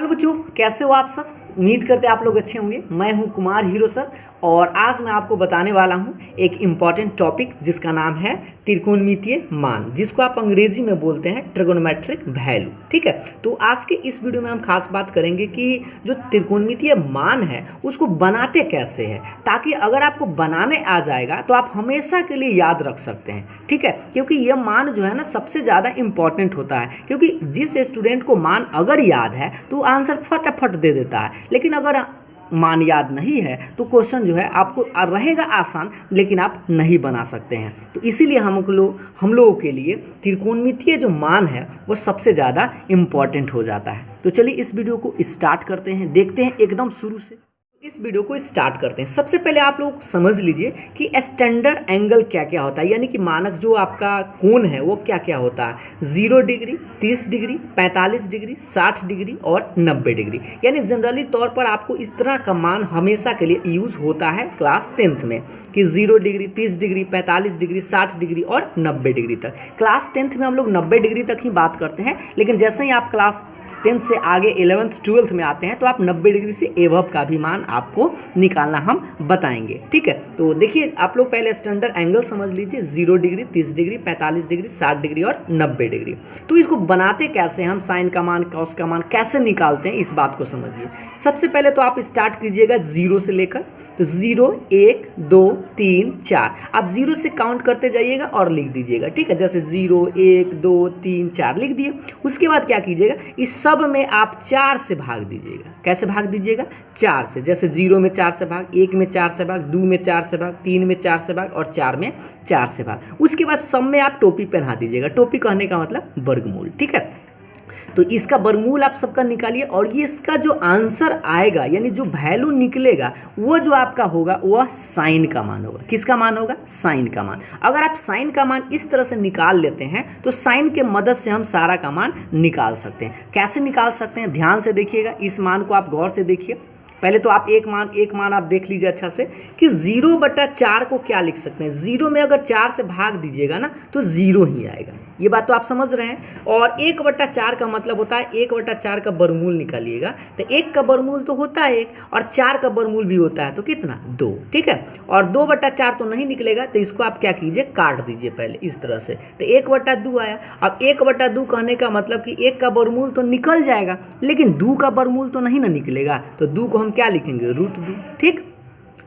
बच्चों, कैसे हो आप सब। उम्मीद करते हैं आप लोग अच्छे होंगे। मैं हूं कुमार हीरो सर और आज मैं आपको बताने वाला हूं एक इम्पॉर्टेंट टॉपिक जिसका नाम है त्रिकोणमितीय मान, जिसको आप अंग्रेजी में बोलते हैं ट्रिगोनोमेट्रिक वैल्यू। ठीक है, तो आज के इस वीडियो में हम खास बात करेंगे कि जो त्रिकोणमितीय मान है उसको बनाते कैसे हैं, ताकि अगर आपको बनाने आ जाएगा तो आप हमेशा के लिए याद रख सकते हैं। ठीक है, क्योंकि यह मान जो है ना सबसे ज़्यादा इंपॉर्टेंट होता है, क्योंकि जिस स्टूडेंट को मान अगर याद है तो आंसर फटाफट दे देता है, लेकिन अगर मान याद नहीं है तो क्वेश्चन जो है आपको रहेगा आसान लेकिन आप नहीं बना सकते हैं। तो इसीलिए हम लोगों के लिए त्रिकोणमितीय जो मान है वो सबसे ज़्यादा इम्पॉर्टेंट हो जाता है। तो चलिए इस वीडियो को स्टार्ट करते हैं, देखते हैं एकदम शुरू से। इस वीडियो को स्टार्ट करते हैं। सबसे पहले आप लोग समझ लीजिए कि स्टैंडर्ड एंगल क्या क्या होता है, यानी कि मानक जो आपका कोण है वो क्या क्या होता है। 0 डिग्री, 30 डिग्री, 45 डिग्री, 60 डिग्री और 90 डिग्री। यानी जनरली तौर पर आपको इस तरह का मान हमेशा के लिए यूज़ होता है क्लास 10th में कि 0 डिग्री, 30 डिग्री, 45 डिग्री, 60 डिग्री और 90 डिग्री तक। क्लास 10th में हम लोग 90 डिग्री तक ही बात करते हैं, लेकिन जैसे ही आप क्लास 10th से आगे 11th 12th में आते हैं तो आप 90 डिग्री से एबव का भी मान आपको निकालना हम बताएंगे। ठीक है, तो देखिए आप लोग पहले स्टैंडर्ड एंगल समझ लीजिए। 0 डिग्री, 30 डिग्री, 45 डिग्री, 60 डिग्री और 90 डिग्री। तो इसको बनाते कैसे हम, साइन का मान, कॉस का मान कैसे निकालते हैं, इस बात को समझिए। सबसे पहले तो आप स्टार्ट कीजिएगा 0 से लेकर, तो 0 1 2 3 4 आप 0 से काउंट करते जाइएगा और लिख दीजिएगा। ठीक है, जैसे 0 1 2 3 4 लिख दिए। उसके बाद क्या कीजिएगा, इस सब में आप 4 से भाग दीजिएगा। कैसे भाग दीजिएगा, 4 से। जैसे 0 में 4 से भाग, 1 में 4 से भाग, 2 में 4 से भाग, 3 में 4 से भाग और 4 में 4 से भाग। उसके बाद सब में आप टोपी पहना दीजिएगा। टोपी कहने का मतलब वर्गमूल। ठीक है, तो इसका वर्गमूल आप सबका निकालिए और ये इसका जो आंसर आएगा यानी जो वैल्यू निकलेगा वो जो आपका होगा वह साइन का मान होगा। किसका मान होगा, साइन का मान। अगर आप साइन का मान इस तरह से निकाल लेते हैं तो साइन के मदद से हम सारा का मान निकाल सकते हैं। कैसे निकाल सकते हैं, ध्यान से देखिएगा, इस मान को आप गौर से देखिए। पहले तो आप एक मान आप देख लीजिए अच्छा से कि 0/4 को क्या लिख सकते हैं। 0 में अगर 4 से भाग दीजिएगा ना तो 0 ही आएगा। ये बात तो आप समझ रहे हैं। और 1/4 का मतलब होता है 1/4 का वर्गमूल निकालिएगा तो 1 का वर्गमूल तो होता है 1 और 4 का वर्गमूल भी होता है तो कितना, 2। ठीक है, और 2/4 तो नहीं निकलेगा तो इसको आप क्या कीजिए, काट दीजिए पहले इस तरह से, तो 1/2 आया। अब 1/2 कहने का मतलब कि 1 का वर्गमूल तो निकल जाएगा लेकिन 2 का वर्गमूल तो नहीं ना निकलेगा, तो 2 को हम क्या लिखेंगे, √2। ठीक,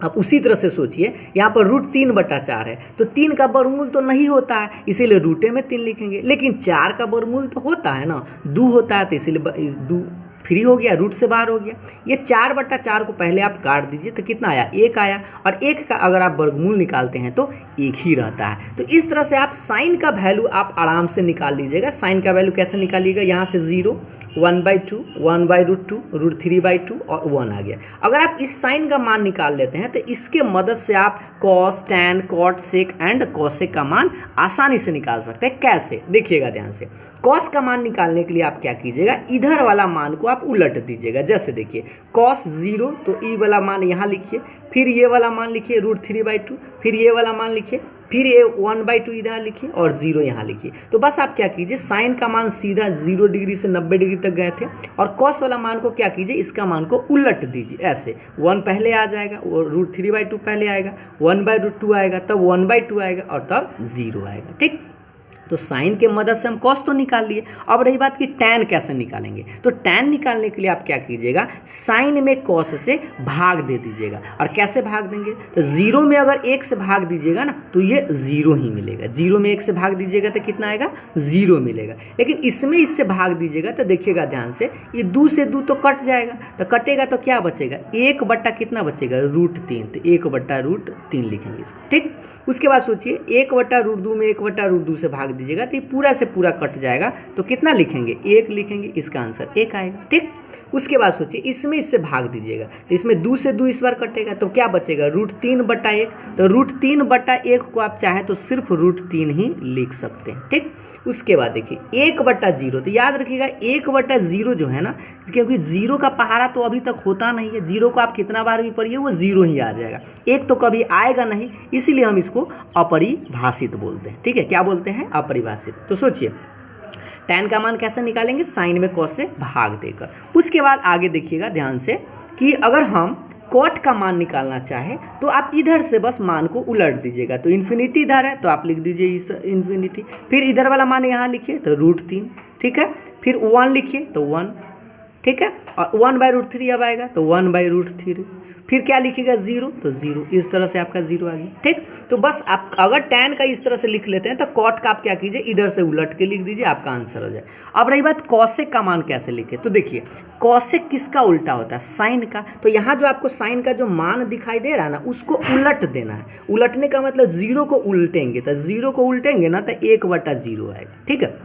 अब उसी तरह से सोचिए, यहाँ पर √3/4 है तो 3 का वर्गमूल तो नहीं होता है इसीलिए √3 में 3 लिखेंगे, लेकिन 4 का वर्गमूल तो होता है ना, 2 होता है तो इसीलिए 2 फ्री हो गया, रूट से बाहर हो गया। ये 4/4 को पहले आप काट दीजिए तो कितना आया, 1 आया। और 1 का अगर आप वर्गमूल निकालते हैं तो 1 ही रहता है। तो इस तरह से आप साइन का वैल्यू आप आराम से निकाल लीजिएगा। साइन का वैल्यू कैसे निकालिएगा, यहाँ से 0 1/2 1/√2 √3/2 और 1 आ गया। अगर आप इस साइन का मान निकाल लेते हैं तो इसके मदद से आप cos, tan, cot, sec and cosec का मान आसानी से निकाल सकते हैं। कैसे, देखिएगा ध्यान से। कॉस का मान निकालने के लिए आप क्या कीजिएगा, इधर वाला मान को आप उलट दीजिएगा। जैसे देखिए कॉस 0 तो ई वाला मान यहाँ लिखिए, फिर ये वाला मान लिखिए √3/2, फिर ये वाला मान लिखिए, फिर ये 1/2 इधर लिखिए और 0 यहाँ लिखिए। तो बस आप क्या कीजिए, साइन का मान सीधा 0 डिग्री से 90 डिग्री तक गए थे और कॉस वाला मान को क्या कीजिए, इसका मान को उलट दीजिए। ऐसे 1 पहले आ जाएगा और √3/2 पहले आएगा, 1/2 आएगा, तब 1/2 आएगा और तब 0 आएगा। ठीक, तो साइन के मदद से हम कॉस तो निकाल लिए। अब रही बात कि टैन कैसे निकालेंगे, तो टैन निकालने के लिए आप क्या कीजिएगा, साइन में कॉस से भाग दे दीजिएगा। और कैसे भाग देंगे, तो 0 में अगर 1 से भाग दीजिएगा ना तो ये 0 ही मिलेगा। 0 में 1 से भाग दीजिएगा तो कितना आएगा, 0 मिलेगा। लेकिन इसमें इससे भाग दीजिएगा तो देखिएगा ध्यान से, ये 2 से 2 तो कट जाएगा, तो कटेगा तो क्या बचेगा, 1 कितना बचेगा, √3, तो 1/√3 लिखेंगे इसको। ठीक, उसके बाद सोचिए 1/√2 में 1/√2 से भाग दीजिएगा तो ये पूरा से पूरा कट जाएगा, तो कितना लिखेंगे, 1 लिखेंगे, इसका आंसर 1 आएगा। ठीक, उसके बाद सोचिए इसमें इससे भाग दीजिएगा तो इसमें 2 से 2 इस बार कटेगा तो क्या बचेगा, √3/1, तो √3/1 को आप चाहे तो सिर्फ √3 ही लिख सकते हैं। ठीक, उसके बाद देखिए 1/0, तो याद रखिएगा 1/0 जो है ना, क्योंकि 0 का पहाड़ा तो अभी तक होता नहीं है, 0 को आप कितना बार भी पढ़िए वो 0 ही आ जाएगा, 1 तो कभी आएगा नहीं, इसीलिए हम इसको अपरिभाषित बोलते हैं। ठीक है, क्या बोलते हैं, अपरिभाषित। तो सोचिए tan का मान कैसे निकालेंगे, साइन में cos से भाग देकर। उसके बाद आगे देखिएगा ध्यान से कि अगर हम कॉट का मान निकालना चाहे तो आप इधर से बस मान को उलट दीजिएगा। तो इन्फिनिटी इधर है तो आप लिख दीजिए इस इन्फिनिटी, फिर इधर वाला मान यहाँ लिखिए तो √3, ठीक है। फिर 1 लिखिए तो 1, ठीक है। और 1/√3 अब आएगा तो 1/√3, फिर क्या लिखिएगा 0 तो 0, इस तरह से आपका 0 आ गया, ठीक। तो बस आप अगर tan का इस तरह से लिख लेते हैं तो कॉट का आप क्या कीजिए, इधर से उलट के लिख दीजिए, आपका आंसर हो जाए। अब रही बात कॉसेक का मान कैसे लिखे, तो देखिए कॉसेक किसका उल्टा होता है, साइन का। तो यहाँ जो आपको साइन का जो मान दिखाई दे रहा है ना, उसको उलट देना है। उलटने का मतलब 0 को उल्टेंगे, तो 0 को उल्टेंगे ना तो 1/0 आएगा, ठीक है।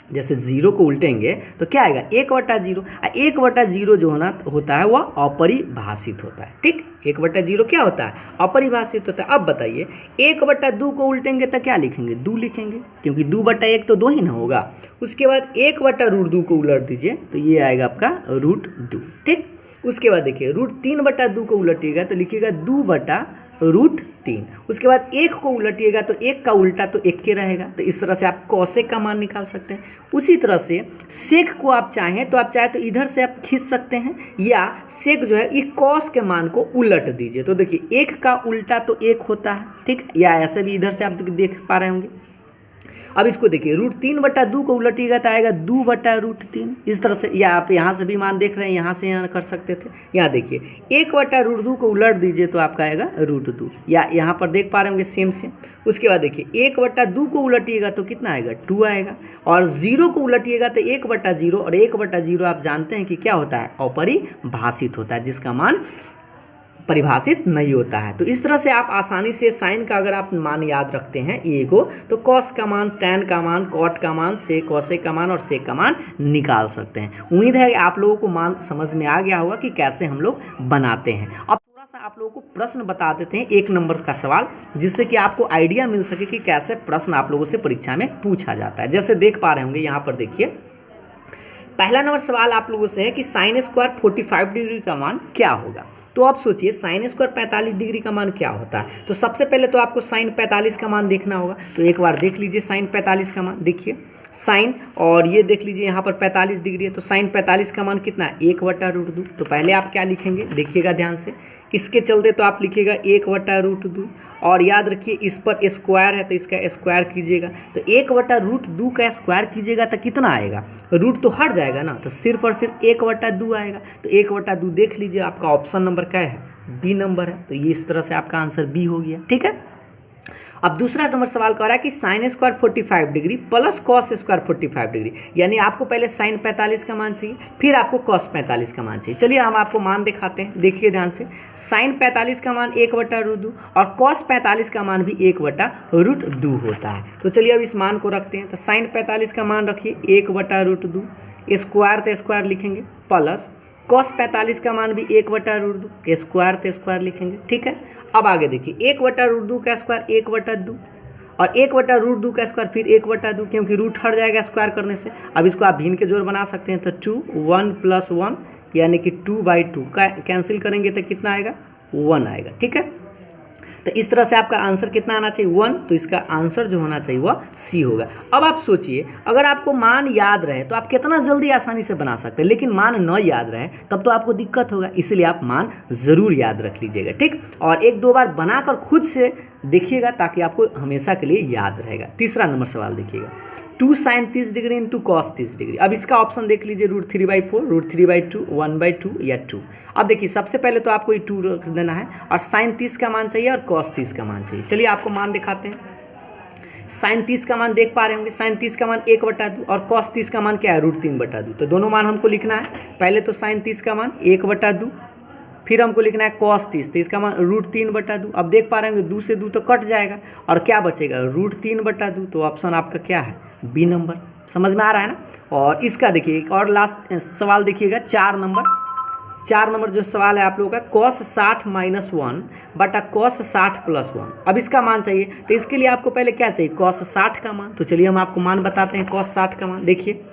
जैसे 0 को उल्टेंगे तो क्या आएगा 1/0। 1/0 जो होता है वह अपरिभाषित होता है, ठीक। 1/0 क्या होता है, अपरिभाषित होता है। अब बताइए 1/2 को उल्टेंगे तो क्या लिखेंगे, 2 लिखेंगे, क्योंकि 2/1 तो 2 ही ना होगा। उसके बाद 1/√2 को उलट दीजिए तो ये आएगा आपका √2, ठीक। उसके बाद देखिए √3/2 को उलटिएगा तो लिखिएगा 2/√3। उसके बाद 1 को उलटिएगा तो 1 का उल्टा तो 1 के रहेगा। तो इस तरह से आप कॉसेक का मान निकाल सकते हैं। उसी तरह से सेक को आप चाहें तो इधर से आप खींच सकते हैं, या सेक जो है ये कॉस के मान को उलट दीजिए। तो देखिए 1 का उल्टा तो 1 होता है, ठीक, या ऐसे भी इधर से आप देख पा रहे होंगे। अब इसको देखिए √3/2 को उलटिएगा तो आएगा 2/√3, इस तरह से। या आप यहाँ से भी मान देख रहे हैं, यहाँ से यहाँ कर सकते थे। यहाँ देखिए 1/√2 को उलट दीजिए तो आपका आएगा √2, या यहाँ पर देख पा रहे होंगे सेम। उसके बाद देखिए 1/2 को उलटिएगा तो कितना आएगा 2 आएगा, और 0 को उलटिएगा तो 1/0, और 1/0 आप जानते हैं कि क्या होता है, अपरिभाषित होता है, जिसका मान परिभाषित नहीं होता है। तो इस तरह से आप आसानी से साइन का अगर आप मान याद रखते हैं ए को, तो कॉस का मान, tan का मान, कॉट का मान, सेक कॉसेक का मान और सेक का मान निकाल सकते हैं। उम्मीद है कि आप लोगों को मान समझ में आ गया होगा कि कैसे हम लोग बनाते हैं। अब थोड़ा सा आप लोगों को प्रश्न बता देते हैं 1 नंबर का सवाल, जिससे कि आपको आइडिया मिल सके कि कैसे प्रश्न आप लोगों से परीक्षा में पूछा जाता है। जैसे देख पा रहे होंगे यहाँ पर देखिए, पहला नंबर सवाल आप लोगों से है कि साइन स्क्वायर 45 डिग्री का मान क्या होगा। तो आप सोचिए साइन स्क्वायर 45 डिग्री का मान क्या होता है। तो सबसे पहले तो आपको साइन 45 का मान देखना होगा। तो एक बार देख लीजिए साइन 45 का मान, देखिए साइन, और ये देख लीजिए यहाँ पर 45 डिग्री है। तो साइन 45 का मान कितना है, 1/√2। तो पहले आप क्या लिखेंगे, देखिएगा ध्यान से, इसके चलते तो आप लिखिएगा 1/√2, और याद रखिए इस पर स्क्वायर है तो इसका स्क्वायर कीजिएगा। तो 1/√2 का स्क्वायर कीजिएगा तो कितना आएगा, रूट तो हट जाएगा ना, तो सिर्फ और सिर्फ 1/2 आएगा। तो 1/2 देख लीजिए, आपका ऑप्शन नंबर क्या है, बी नंबर है। तो ये इस तरह से आपका आंसर बी हो गया, ठीक है। अब दूसरा नंबर सवाल कह रहा है कि sine square 45 degree plus cos square 45 degree, यानी आपको पहले साइन 45 का मान चाहिए, फिर आपको कॉस 45 का मान चाहिए। चलिए हम आपको मान दिखाते हैं, देखिए ध्यान से। साइन 45 का मान 1/√2 और कॉस 45 का मान भी 1/√2 होता है। तो चलिए अब इस मान को रखते हैं। तो साइन 45 का मान रखिए 1/√2, स्क्वायर तो स्क्वायर लिखेंगे, प्लस कॉस 45 का मान भी 1/√2, स्क्वायर तो स्क्वायर लिखेंगे, ठीक है। अब आगे देखिए 1/√2 का स्क्वायर 1/2, और 1/√2 का स्क्वायर फिर 1/2, क्योंकि रूट हट जाएगा स्क्वायर करने से। अब इसको आप भिन्न के जोड़ बना सकते हैं। तो 2 1 + 1 यानी कि 2/2 का कैंसिल करेंगे तो कितना आएगा, 1 आएगा, ठीक है। तो इस तरह से आपका आंसर कितना आना चाहिए, 1। तो इसका आंसर जो होना चाहिए वह सी होगा। अब आप सोचिए अगर आपको मान याद रहे तो आप कितना जल्दी आसानी से बना सकते हैं, लेकिन मान न याद रहे तब तो आपको दिक्कत होगा। इसलिए आप मान ज़रूर याद रख लीजिएगा, ठीक। और 1-2 बार बनाकर खुद से देखिएगा ताकि आपको हमेशा के लिए याद रहेगा। तीसरा नंबर सवाल देखिएगा, 2 sin 30 degree into cos 30 degree. अब इसका ऑप्शन देख लीजिए, √3/4, √3/2, 1/2 या 2। अब देखिए सबसे पहले तो आपको ये 2 रख देना है, और साइन 30 का मान चाहिए और कॉस 30 का मान चाहिए। चलिए आपको मान दिखाते हैं। साइन 30 का मान देख पा रहे होंगे, साइन 30 का मान 1/2 और कॉस 30 का मान क्या है, √3/2। तो दोनों मान हमको लिखना है। पहले तो साइन 30 का मान 1/2, फिर हमको लिखना है कॉस 30, तो इसका मान √3/2। अब देख पा रहे होंगे 2 से 2 तो कट जाएगा, और क्या बचेगा, √3/2। तो ऑप्शन आपका क्या है, बी नंबर। समझ में आ रहा है ना। और इसका देखिए एक और लास्ट सवाल देखिएगा, 4 नंबर जो सवाल है आप लोगों का, कॉस 60 - 1 बटा कॉस 60 + 1। अब इसका मान चाहिए, तो इसके लिए आपको पहले क्या चाहिए, कॉस 60 का मान। तो चलिए हम आपको मान बताते हैं कॉस 60 का मान। देखिए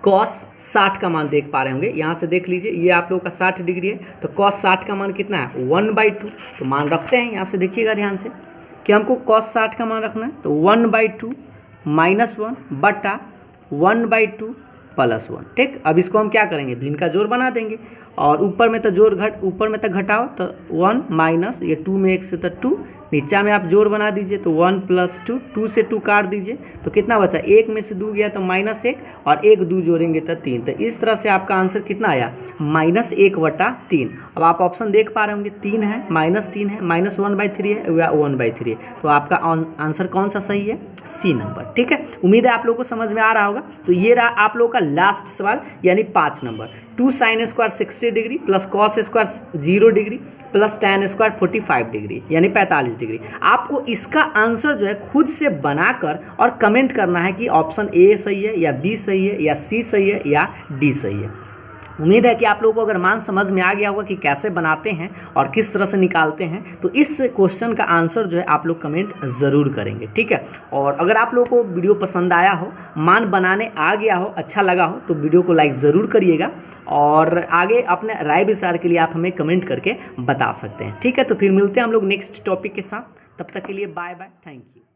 कॉस 60 का मान देख पा रहे होंगे, यहाँ से देख लीजिए, ये आप लोगों का 60 डिग्री है। तो कॉस 60 का मान कितना है, 1/2। तो मान रखते हैं, यहाँ से देखिएगा ध्यान से कि हमको कॉस 60 का मान रखना है। तो 1/2 - 1 बटा 1/2 + 1। ठीक, अब इसको हम क्या करेंगे, भिन्न का जोड़ बना देंगे और ऊपर में तो ऊपर में तो घटाओ तो 1 माइनस ये 2 में 1 से तो 2, नीचा में आप जोड़ बना दीजिए तो 1 + 2, 2 से 2 काट दीजिए तो कितना बचा, 1 में से 2 गया तो -1 और 1 2 जोड़ेंगे तो 3। तो इस तरह से आपका आंसर कितना आया, -1/3। अब आप ऑप्शन देख पा रहे होंगे 3 है, -3 है, -1/3 है या 1/3 है। तो आपका आंसर कौन सा सही है, सी नंबर। ठीक है, उम्मीद है आप लोगों को समझ में आ रहा होगा। तो ये रहा आप लोगों का लास्ट सवाल यानी 5 number. 2 sin² 60 degree + cos² 0 degree + tan² 45 degree यानी 45 डिग्री। आपको इसका आंसर जो है खुद से बनाकर और कमेंट करना है कि ऑप्शन ए सही है या बी सही है या सी सही है या डी सही है। उम्मीद है कि आप लोगों को अगर मान समझ में आ गया होगा कि कैसे बनाते हैं और किस तरह से निकालते हैं, तो इस क्वेश्चन का आंसर जो है आप लोग कमेंट ज़रूर करेंगे। ठीक है, और अगर आप लोगों को वीडियो पसंद आया हो, मान बनाने आ गया हो, अच्छा लगा हो, तो वीडियो को लाइक ज़रूर करिएगा और आगे अपने राय विचार के लिए आप हमें कमेंट करके बता सकते हैं। ठीक है, तो फिर मिलते हैं हम लोग नेक्स्ट टॉपिक के साथ। तब तक के लिए बाय बाय, थैंक यू।